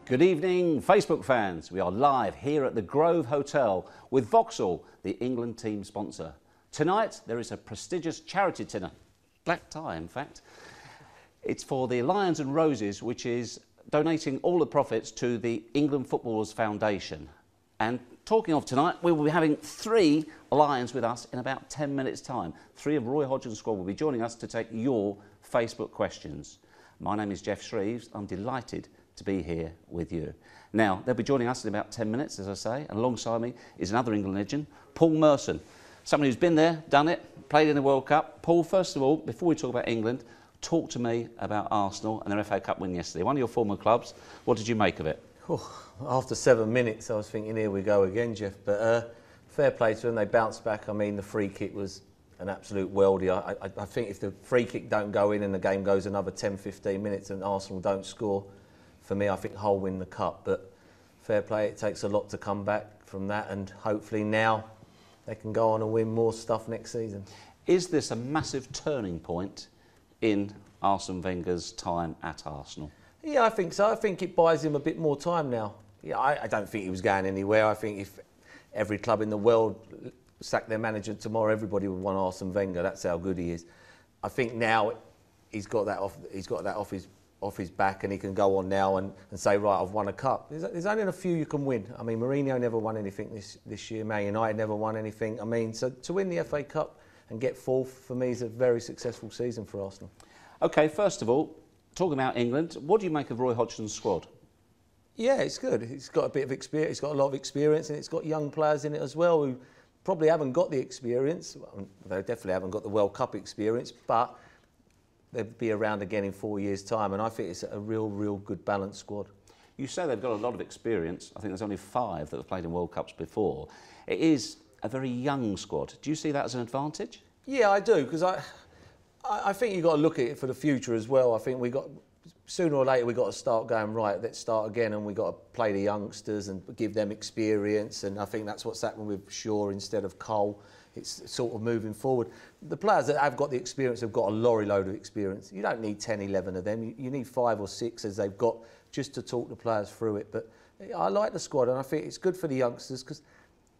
Good evening, Facebook fans. We are live here at the Grove Hotel with Vauxhall, the England team sponsor. Tonight, there is a prestigious charity dinner. Black tie, in fact. It's for the Lions and Roses, which is donating all the profits to the England Footballers Foundation. And talking of tonight, we will be having 3 Lions with us in about 10 minutes' time. 3 of Roy Hodgson's squad will be joining us to take your Facebook questions. My name is Jeff Shreves. I'm delighted to be here with you. Now, they'll be joining us in about 10 minutes, as I say, and alongside me is another England legend, Paul Merson. Somebody who's been there, done it, played in the World Cup. Paul, first of all, before we talk about England, talk to me about Arsenal and their FA Cup win yesterday. One of your former clubs. What did you make of it? After 7 minutes, I was thinking, here we go again, Jeff. But fair play to them. They bounced back. I mean, the free kick was an absolute worldie. I think if the free kick don't go in and the game goes another 10, 15 minutes and Arsenal don't score, for me, I think Hull win the cup. But fair play, it takes a lot to come back from that, and hopefully now they can go on and win more stuff next season. Is this a massive turning point in Arsene Wenger's time at Arsenal? Yeah, I think so. I think it buys him a bit more time now. Yeah, I don't think he was going anywhere. I think if every club in the world sacked their manager tomorrow, everybody would want Arsene Wenger. That's how good he is. I think now he's got that off his back, and he can go on now and say, right, I've won a cup. There's only a few you can win. I mean, Mourinho never won anything this year. Man United never won anything. I mean, so to win the FA Cup and get 4th, for me, is a very successful season for Arsenal. OK, first of all, talking about England, what do you make of Roy Hodgson's squad? Yeah, it's good. It's got a bit of experience. It's got a lot of experience, and it's got young players in it as well who probably haven't got the experience. Well, they definitely haven't got the World Cup experience, but they'll be around again in 4 years' time, and I think it's a real good balanced squad. You say they've got a lot of experience. I think there's only 5 that have played in World Cups before. It is a very young squad. Do you see that as an advantage? Yeah, I do, because I think you've got to look at it for the future as well. I think sooner or later we've got to start going, right, let's start again, and we've got to play the youngsters and give them experience, and I think that's what's happened with Shaw instead of Cole. It's sort of moving forward. The players that have got the experience have got a lorry load of experience. You don't need 10, 11 of them. You need 5 or 6 as they've got just to talk the players through it. But I like the squad, and I think it's good for the youngsters because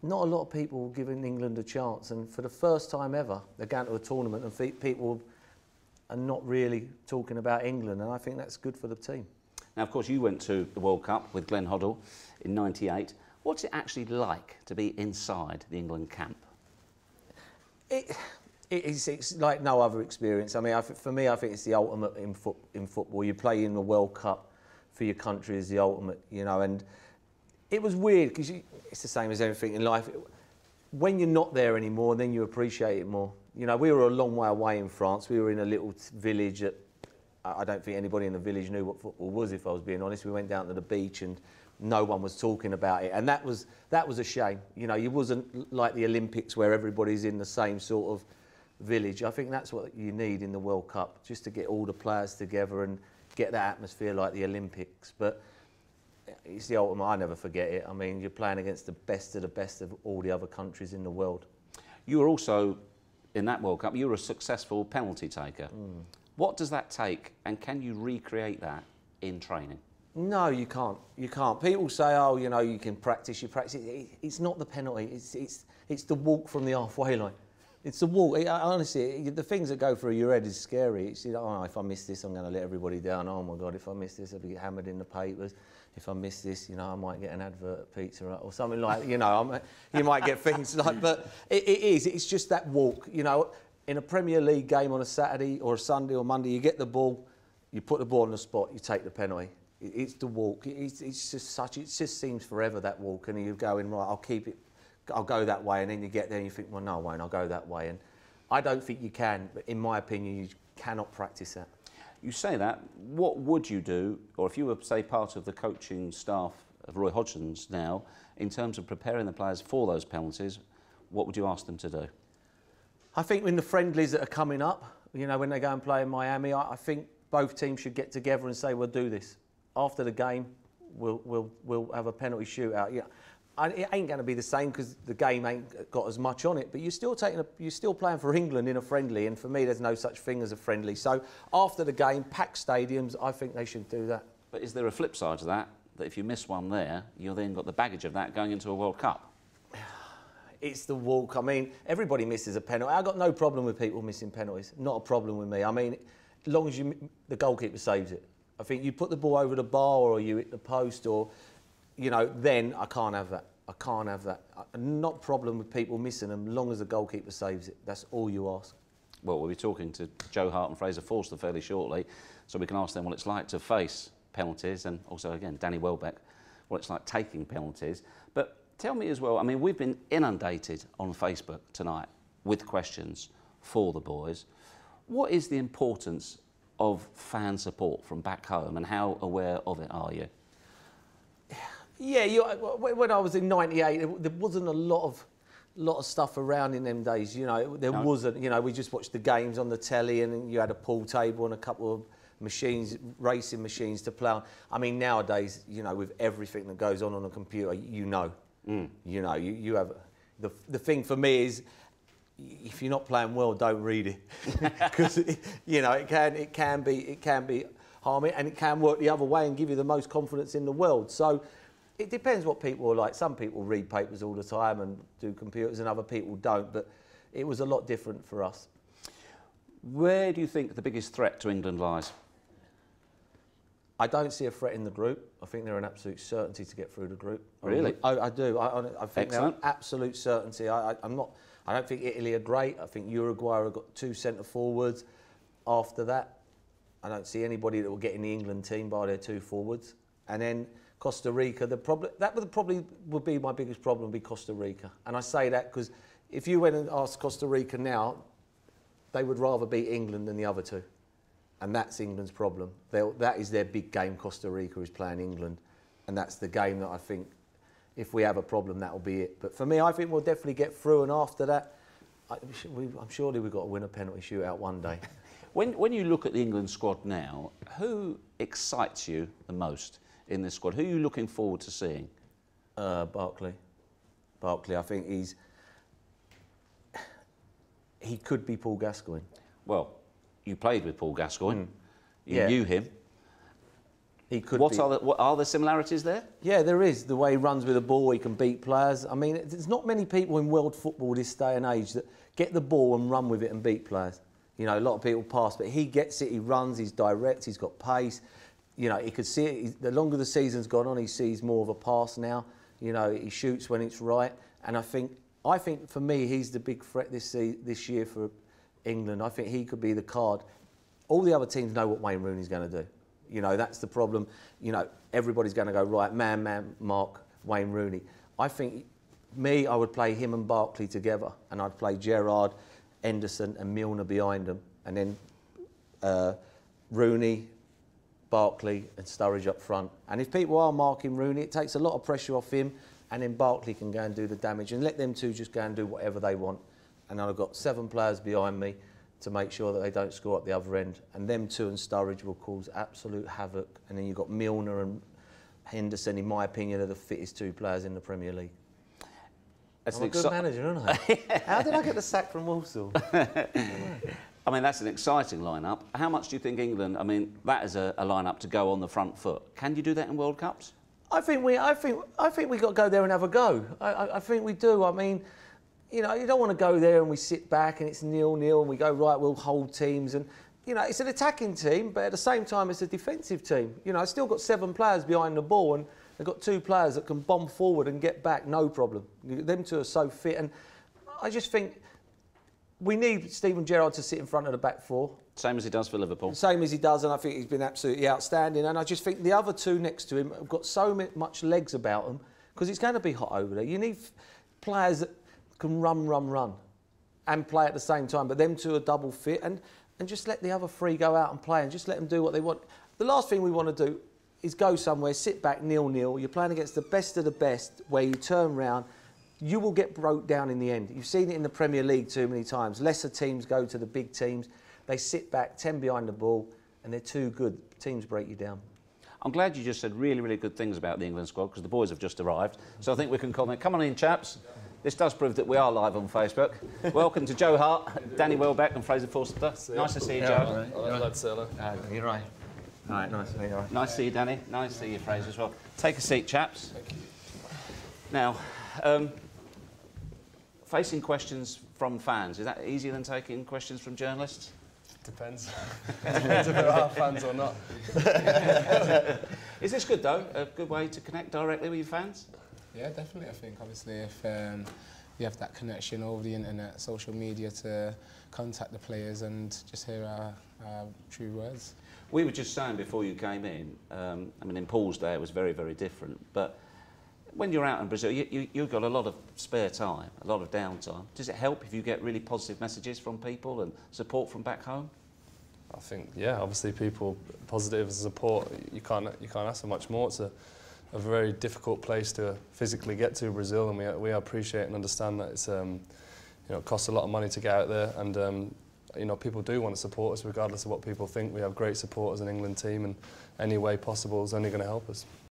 not a lot of people are giving England a chance. And for the first time ever, they're going to a tournament and people are not really talking about England. And I think that's good for the team. Now, of course, you went to the World Cup with Glenn Hoddle in '98. What's it actually like to be inside the England camp? It's like no other experience. I mean, for me, I think it's the ultimate in football. You play in the World Cup for your country is the ultimate, you know. And it was weird because it's the same as everything in life. When you're not there anymore, then you appreciate it more. You know, we were a long way away in France. We were in a little village that I don't think anybody in the village knew what football was, if I was being honest. We went down to the beach and no one was talking about it, and that was a shame. You know, it wasn't like the Olympics where everybody's in the same sort of village. I think that's what you need in the World Cup, just to get all the players together and get that atmosphere like the Olympics. But it's the ultimate. I never forget it. I mean, you're playing against the best of all the other countries in the world. You were also, in that World Cup, you were a successful penalty taker. What does that take, and can you recreate that in training? No, you can't. You can't. People say, oh, you know, you can practice. You practice. It's not the penalty. It's the walk from the halfway line. It's the walk. Honestly, the things that go through your head is scary. It's, you know, oh, if I miss this, I'm going to let everybody down. Oh my God, if I miss this, I'll be hammered in the papers. If I miss this, you know, I might get an advert at Pizza Hut or something like. You know, you might get things like. But it is. It's just that walk. You know, in a Premier League game on a Saturday or a Sunday or Monday, you get the ball, you put the ball on the spot, you take the penalty. It's the walk. It's just such. It just seems forever, that walk, and you're going, right, I'll keep it. I'll go that way, and then you get there and you think, well, no, I won't. I'll go that way, and I don't think you can. But in my opinion, you cannot practice that. You say that. What would you do, or if you were, say, part of the coaching staff of Roy Hodgson's now, in terms of preparing the players for those penalties, what would you ask them to do? I think in the friendlies that are coming up, you know, when they go and play in Miami, I think both teams should get together and say, we'll do this. After the game, we'll have a penalty shootout. Yeah, it ain't going to be the same because the game ain't got as much on it. But you're still playing for England in a friendly, and for me, there's no such thing as a friendly. So after the game, packed stadiums, I think they should do that. But is there a flip side to that? that if you miss one there, you've then got the baggage of that going into a World Cup? It's the walk. I mean, everybody misses a penalty. I've got no problem with people missing penalties. Not a problem with me. I mean, as long as the goalkeeper saves it. I think you put the ball over the bar or you hit the post or, you know, then I can't have that. I can't have that. Not a problem with people missing them, as long as the goalkeeper saves it. That's all you ask. Well, we'll be talking to Joe Hart and Fraser Forster fairly shortly, so we can ask them what it's like to face penalties, and also, again, Danny Welbeck, what it's like taking penalties. But tell me as well, I mean, we've been inundated on Facebook tonight with questions for the boys. What is the importance of fan support from back home, and how aware of it are you? Yeah, when I was in '98, there wasn't a lot of stuff around in them days. You know, there wasn't. You know, we just watched the games on the telly, and you had a pool table and a couple of machines, racing machines to play on. I mean, nowadays, you know, with everything that goes on a computer, you know, you know, you have the thing for me is, if you're not playing well, don't read it, because you know it can be harming, and it can work the other way and give you the most confidence in the world. So it depends what people are like. Some people read papers all the time and do computers, and other people don't. But it was a lot different for us. Where do you think the biggest threat to England lies? I don't see a threat in the group. I think they're an absolute certainty to get through the group. Really? I do. I think they're an absolute certainty. I don't think Italy are great. I think Uruguay have got 2 centre forwards. After that, I don't see anybody that will get in the England team by their 2 forwards. And then Costa Rica, probably would be my biggest problem, would be Costa Rica. And I say that because if you went and asked Costa Rica now, they would rather beat England than the other 2. And that's England's problem. That is their big game. Costa Rica is playing England. And that's the game that I think, if we have a problem, that'll be it. But for me, I think we'll definitely get through. And after that, I'm surely we've got to win a penalty shootout one day. When you look at the England squad now, who excites you the most in this squad? Who are you looking forward to seeing? Barkley. Barkley, I think he could be Paul Gascoigne. Well, you played with Paul Gascoigne. You knew him. He could. What are the similarities there? Yeah, there is. The way he runs with the ball, he can beat players. I mean, there's not many people in world football this day and age that get the ball and run with it and beat players. You know, a lot of people pass, but he gets it, he runs, he's direct, he's got pace. You know, he could see it. The longer the season's gone on, he sees more of a pass now. You know, he shoots when it's right. And I think for me, he's the big threat this year for England. I think he could be the card. All the other teams know what Wayne Rooney's going to do. You know, that's the problem. You know, everybody's going to go, right, man, mark Wayne Rooney. I think, I would play him and Barkley together, and I'd play Gerrard, Henderson and Milner behind them, and then Rooney, Barkley and Sturridge up front. And if people are marking Rooney, it takes a lot of pressure off him, and then Barkley can go and do the damage, and let them 2 just go and do whatever they want. And I've got 7 players behind me to make sure that they don't score at the other end. And them 2 and Sturridge will cause absolute havoc. And then you've got Milner and Henderson, in my opinion, are the fittest 2 players in the Premier League. I'm a good manager, aren't I? How did I get the sack from Walsall? I mean, that's an exciting lineup. How much do you think England? I mean, that is a lineup to go on the front foot. Can you do that in World Cups? I think we got to go there and have a go. I think we do. I mean, you know, you don't want to go there and we sit back and it's 0-0 and we go, right, we'll hold teams. And, you know, it's an attacking team, but at the same time, it's a defensive team. You know, I've still got 7 players behind the ball, and they've got 2 players that can bomb forward and get back, no problem. Them 2 are so fit. And I just think we need Steven Gerrard to sit in front of the back 4. Same as he does for Liverpool. Same as he does, and I think he's been absolutely outstanding. And I just think the other 2 next to him have got so much legs about them, because it's going to be hot over there. You need players that can run, and play at the same time. But them 2 are double fit, and just let the other 3 go out and play, and just let them do what they want. The last thing we want to do is go somewhere, sit back 0-0. You're playing against the best of the best, where you turn round, you will get broke down in the end. You've seen it in the Premier League too many times. Lesser teams go to the big teams. They sit back, 10 behind the ball, and they're too good. Teams break you down. I'm glad you just said really, really good things about the England squad, because the boys have just arrived. So I think we can comment. Come on in, chaps. This does prove that we are live on Facebook. Welcome to Joe Hart, Danny Welbeck and Fraser Forster. Nice to see you, Joe. Glad to see you. You're right. All right, nice to meet you. Nice to see you, Danny. Nice to see you, Fraser, as well. Take a seat, chaps. Thank you. Now, facing questions from fans, is that easier than taking questions from journalists? Depends. Depends if there are fans or not. Is this good, though? A good way to connect directly with your fans? Yeah, definitely. I think obviously if you have that connection over the internet, social media, to contact the players and just hear our true words. We were just saying before you came in, I mean, in Paul's day it was very, very different, but when you're out in Brazil, you've got a lot of spare time, a lot of downtime. Does it help if you get really positive messages from people and support from back home? I think, yeah, obviously people, positive support, you can't ask for much more. It's a very difficult place to physically get to, Brazil, and we appreciate and understand that it's, you know, it costs a lot of money to get out there, and you know, people do want to support us regardless of what people think. We have great support as an England team, and any way possible is only going to help us.